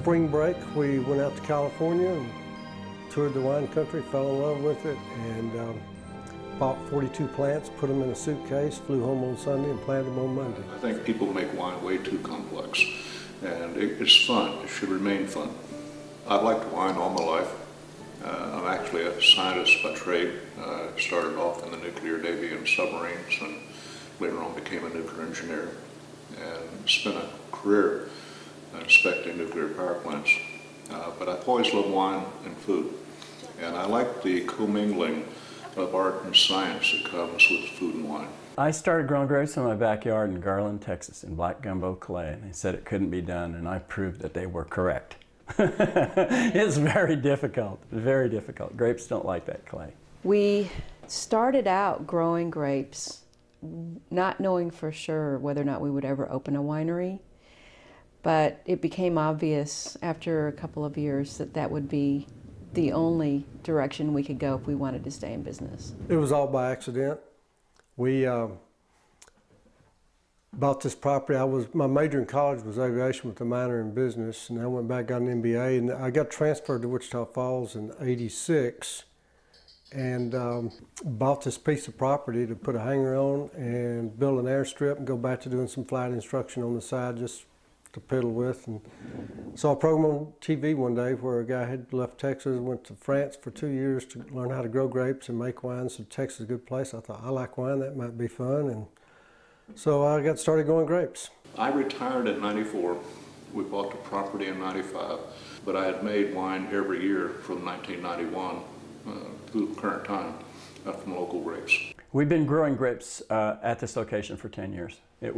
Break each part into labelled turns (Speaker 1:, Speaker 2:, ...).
Speaker 1: spring break, we went out to California and toured the wine country, fell in love with it, and bought 42 plants, put them in a suitcase, flew home on Sunday and planted them on Monday.
Speaker 2: I think people make wine way too complex, and it's fun. It should remain fun. I've liked wine all my life. I'm actually a scientist by trade. Started off in the nuclear navy and submarines, and later on became a nuclear engineer, and spent a career inspecting nuclear power plants. But I've always loved wine and food, and I like the commingling of art and science that comes with food and wine.
Speaker 3: I started growing grapes in my backyard in Garland, Texas, in black gumbo clay, and they said it couldn't be done, and I proved that they were correct. It's very difficult, very difficult. Grapes don't like that clay.
Speaker 4: We started out growing grapes, not knowing for sure whether or not we would ever open a winery, but it became obvious after a couple of years that that would be the only direction we could go if we wanted to stay in business.
Speaker 1: It was all by accident. We bought this property. My major in college was aviation with a minor in business, and I went back, got an MBA, and I got transferred to Wichita Falls in '86, and bought this piece of property to put a hangar on and build an airstrip and go back to doing some flight instruction on the side just to piddle with. And saw a program on TV one day where a guy had left Texas, went to France for 2 years to learn how to grow grapes and make wine, so Texas is a good place. I thought, I like wine, that might be fun. And so I got started growing grapes.
Speaker 2: I retired in '94. We bought the property in '95, but I had made wine every year from 1991 through the current time from local grapes.
Speaker 3: We've been growing grapes at this location for 10 years. It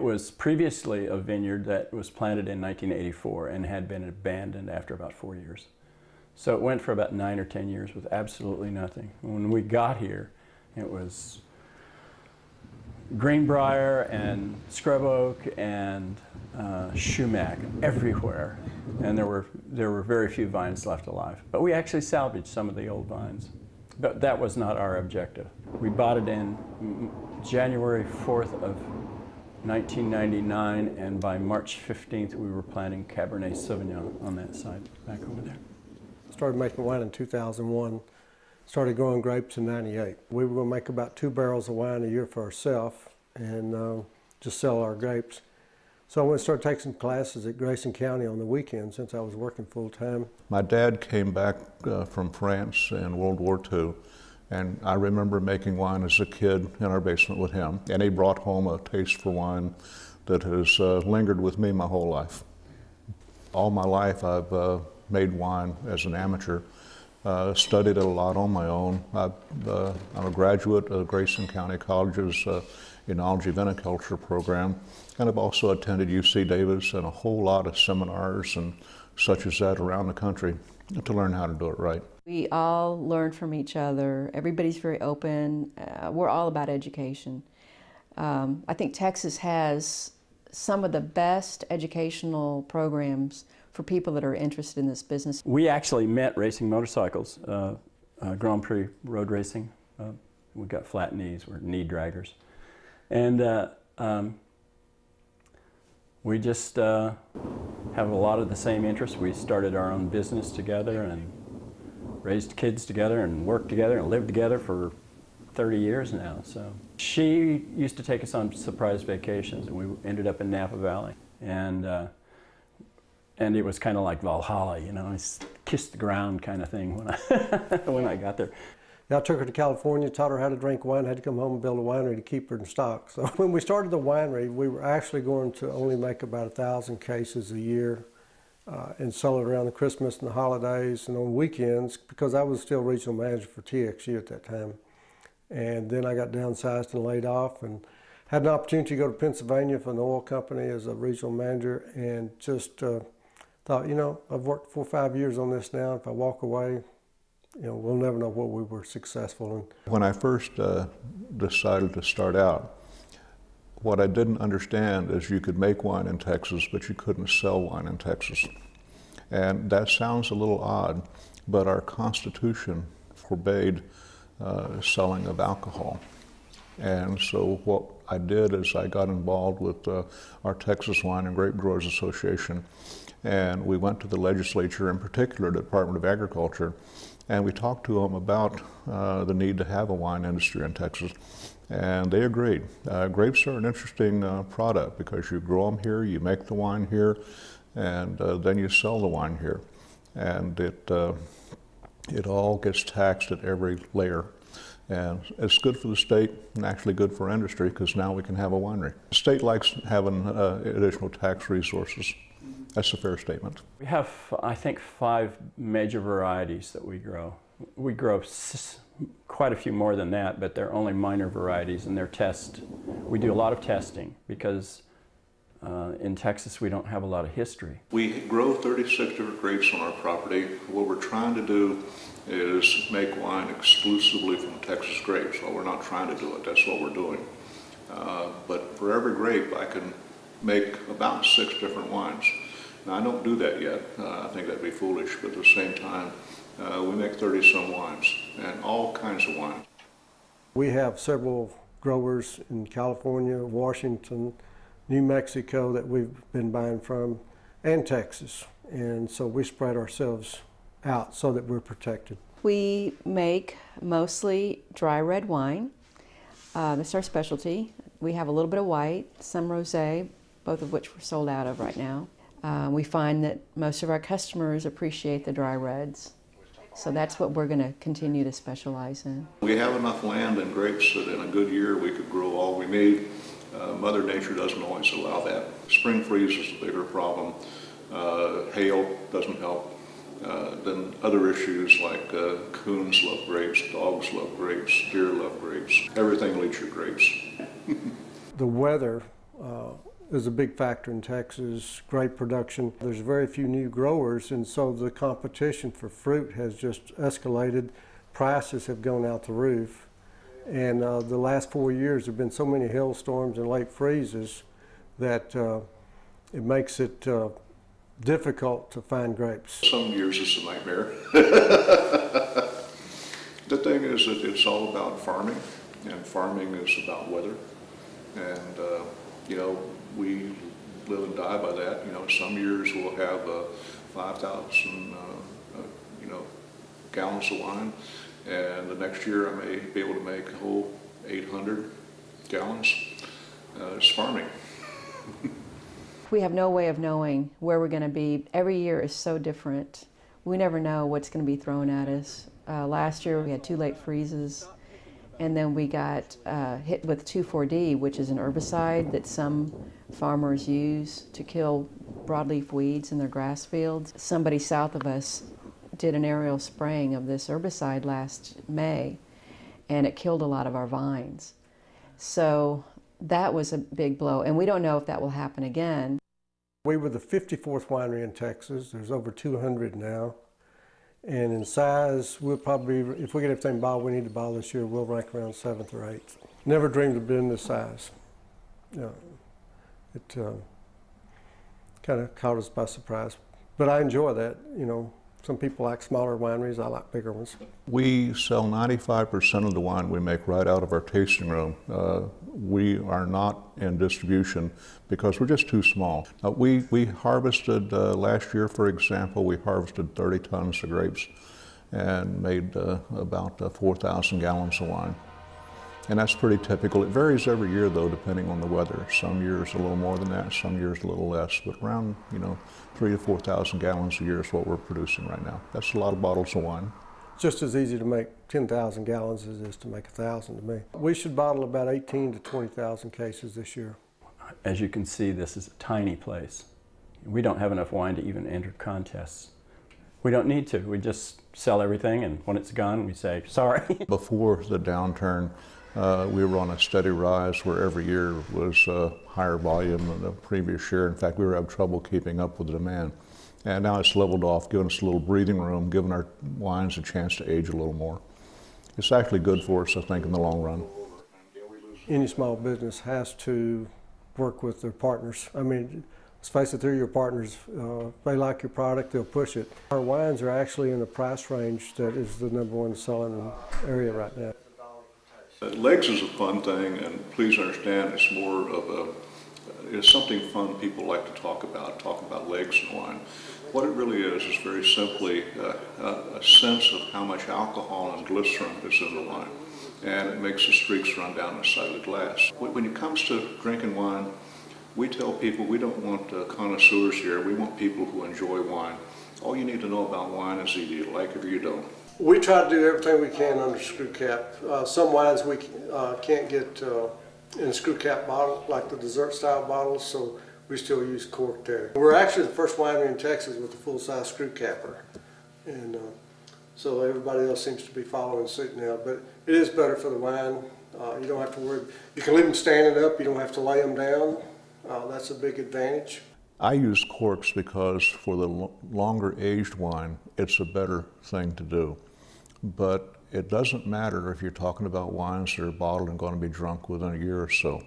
Speaker 3: was previously a vineyard that was planted in 1984 and had been abandoned after about 4 years. So it went for about 9 or 10 years with absolutely nothing. When we got here, it was greenbrier and scrub oak and sumac everywhere, and there were very few vines left alive. But we actually salvaged some of the old vines, but that was not our objective. We bought it in January 4th of 1999, and by March 15th we were planting Cabernet Sauvignon on that side back over there.
Speaker 1: Started making wine in 2001. Started growing grapes in '98. We were going to make about 2 barrels of wine a year for ourselves and just sell our grapes. So I went and started taking some classes at Grayson County on the weekends since I was working full time.
Speaker 2: My dad came back from France in World War II, and I remember making wine as a kid in our basement with him. And he brought home a taste for wine that has lingered with me my whole life. All my life I've made wine as an amateur. Studied it a lot on my own. I'm a graduate of Grayson County College's Enology Viniculture program, and I've also attended UC Davis and a whole lot of seminars and such as that around the country to learn how to do it right.
Speaker 4: We all learn from each other. Everybody's very open. We're all about education. I think Texas has some of the best educational programs for people that are interested in this business.
Speaker 3: We actually met racing motorcycles, Grand Prix road racing. We got flat knees, we're knee draggers. And we just have a lot of the same interests. We started our own business together and raised kids together and worked together and lived together for 30 years now. So she used to take us on surprise vacations, and we ended up in Napa Valley. And it was kind of like Valhalla, you know, I kissed the ground kind of thing when when I got there.
Speaker 1: I took her to California, taught her how to drink wine, had to come home and build a winery to keep her in stock. So when we started the winery, we were actually going to only make about 1,000 cases a year and sell it around the Christmas and the holidays and on weekends, because I was still regional manager for TXU at that time. And then I got downsized and laid off, and had an opportunity to go to Pennsylvania for an oil company as a regional manager, and just thought, you know, I've worked 4 or 5 years on this now. If I walk away, you know, we'll never know what we were successful in. When I first decided to start out, what I didn't understand is you could make wine in Texas, but you couldn't sell wine in Texas. And that sounds a little odd, but our Constitution forbade selling of alcohol.
Speaker 2: And so what I did is I got involved with our Texas Wine and Grape Growers Association, and we went to the legislature, in particular the Department of Agriculture, and we talked to them about the need to have a wine industry in Texas, and they agreed. Grapes are an interesting product because you grow them here, you make the wine here, and then you sell the wine here. And it all gets taxed at every layer. And it's good for the state and actually good for industry because now we can have a winery. The state likes having additional tax resources. That's a fair statement.
Speaker 3: We have, I think, 5 major varieties that we grow. We grow quite a few more than that, but they're only minor varieties, and they're we do a lot of testing because in Texas we don't have a lot of history.
Speaker 2: We grow 36 different grapes on our property. What we're trying to do is make wine exclusively from Texas grapes. Well, we're not trying to do it, that's what we're doing. But for every grape I can make about 6 different wines. Now I don't do that yet, I think that'd be foolish, but at the same time we make 30-some wines, and all kinds of wines.
Speaker 1: We have several growers in California, Washington, New Mexico that we've been buying from, and Texas. And so we spread ourselves out so that we're protected.
Speaker 4: We make mostly dry red wine. That's our specialty. We have a little bit of white, some rosé, both of which we're sold out of right now. We find that most of our customers appreciate the dry reds. So that's what we're going to continue to specialize in.
Speaker 2: We have enough land and grapes that in a good year we could grow all we need. Mother Nature doesn't always allow that. Spring freeze is a bigger problem. Hail doesn't help. Then other issues like coons love grapes, dogs love grapes, deer love grapes. Everything will eat your grapes.
Speaker 1: The weather is a big factor in Texas grape production. There's very few new growers, and so the competition for fruit has just escalated. Prices have gone out the roof. And the last 4 years there have been so many hailstorms and late freezes that it makes it difficult to find grapes.
Speaker 2: Some years it's a nightmare. The thing is that it's all about farming, and farming is about weather. And you know, we live and die by that. You know, some years we'll have 5,000 gallons of wine, and the next year I may be able to make a whole 800 gallons. It's farming.
Speaker 4: We have no way of knowing where we're going to be. Every year is so different. We never know what's going to be thrown at us. Last year we had 2 late freezes, and then we got hit with 2,4-D, which is an herbicide that some farmers use to kill broadleaf weeds in their grass fields. Somebody south of us did an aerial spraying of this herbicide last May, and it killed a lot of our vines. So that was a big blow, and we don't know if that will happen again.
Speaker 1: We were the 54th winery in Texas. There's over 200 now. And in size, we'll probably, if we get everything bottled we need to bottle this year, we'll rank around 7th or 8th. Never dreamed of being this size. It kind of caught us by surprise. But I enjoy that, you know. Some people like smaller wineries, I like bigger ones. We
Speaker 2: sell 95% of the wine we make right out of our tasting room. We are not in distribution because we're just too small. We harvested, last year for example, we harvested 30 tons of grapes and made about 4,000 gallons of wine. And that's pretty typical. It varies every year though, depending on the weather. Some years a little more than that, some years a little less, but around, 3,000 to 4,000 gallons a year is what we're producing right now. That's a lot of bottles of wine.
Speaker 1: Just as easy to make 10,000 gallons as it is to make 1,000 to me. We should bottle about 18 to 20,000 cases this year.
Speaker 3: As you can see, this is a tiny place. We don't have enough wine to even enter contests. We don't need to. We just sell everything, and when it's gone, we say, sorry. Before
Speaker 2: the downturn, we were on a steady rise where every year was higher volume than the previous year. In fact, we were having trouble keeping up with the demand. And now it's leveled off, giving us a little breathing room, giving our wines a chance to age a little more. It's actually good for us, I think, in the long run.
Speaker 1: Any small business has to work with their partners. I mean, let's face it, they're your partners. If they like your product, they'll push it. Our wines are actually in a price range that is the #1 selling area right now.
Speaker 2: Legs is a fun thing, and please understand it's more of it's something fun people like to talk about legs in wine. What it really is very simply a sense of how much alcohol and glycerin is in the wine, and it makes the streaks run down the side of the glass. When it comes to drinking wine, we tell people we don't want connoisseurs here, we want people who enjoy wine. All you need to know about wine is either you like it or you don't.
Speaker 1: We try to do everything we can under screw cap. Some wines we can't get in a screw cap bottle, like the dessert style bottles, so we still use cork there. We're actually the first winery in Texas with a full-size screw capper, and so everybody else seems to be following suit now. But it is better for the wine. You don't have to worry. You can leave them standing up. You don't have to lay them down. That's a big advantage.
Speaker 2: I use corks because for the longer aged wine, it's a better thing to do. But it doesn't matter if you're talking about wines that are bottled and going to be drunk within a year or so.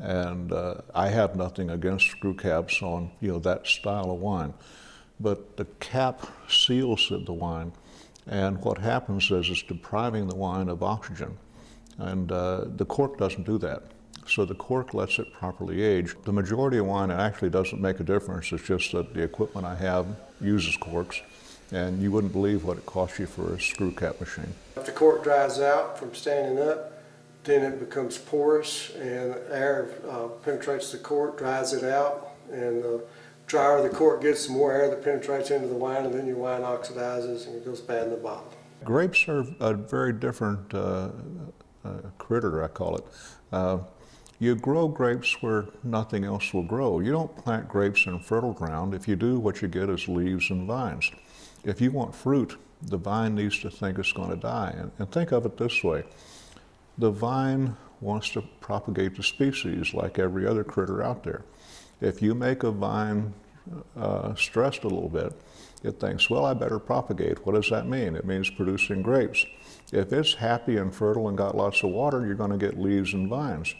Speaker 2: And I have nothing against screw caps on that style of wine. But the cap seals the wine, and what happens is it's depriving the wine of oxygen. And the cork doesn't do that. So the cork lets it properly age. The majority of wine, it actually doesn't make a difference. It's just that the equipment I have uses corks, and you wouldn't believe what it costs you for a screw cap machine.
Speaker 1: If the cork dries out from standing up, then it becomes porous, and air penetrates the cork, dries it out, and the drier the cork gets, the more air that penetrates into the wine, and then your wine oxidizes and it goes bad in the bottle. Grapes
Speaker 2: are a very different critter, I call it. You grow grapes where nothing else will grow. You don't plant grapes in fertile ground. If you do, what you get is leaves and vines. If you want fruit, the vine needs to think it's going to die. And think of it this way. The vine wants to propagate the species like every other critter out there. If you make a vine stressed a little bit, it thinks, well, I better propagate. What does that mean? It means producing grapes. If it's happy and fertile and got lots of water, you're going to get leaves and vines.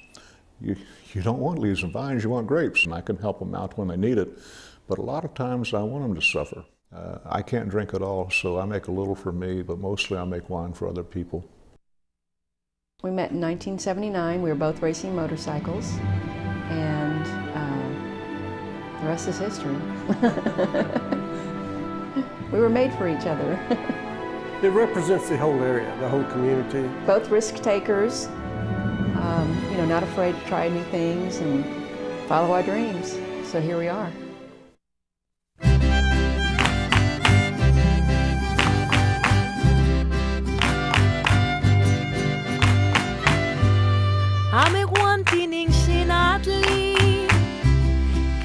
Speaker 2: You don't want leaves and vines, you want grapes. And I can help them out when they need it, but a lot of times I want them to suffer. I can't drink it all, so I make a little for me, but mostly I make wine for other people.
Speaker 4: We met in 1979. We were both racing motorcycles, and the rest is history. We were made for each other.
Speaker 1: It represents the whole area, the whole community.
Speaker 4: Both risk takers, not afraid to try new things and follow our dreams. So here we are.
Speaker 5: Ame guantining sinatli,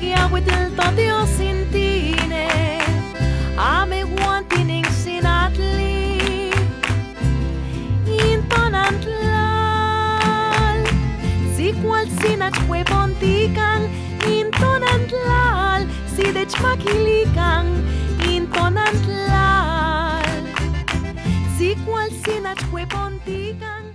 Speaker 5: kiawitil totio sintine. Ame guantining sinatli, intonantlal. Si cual sinach huepontican, intonantlal. Si dech makilican, intonantlal. Si cual sinach huepontican.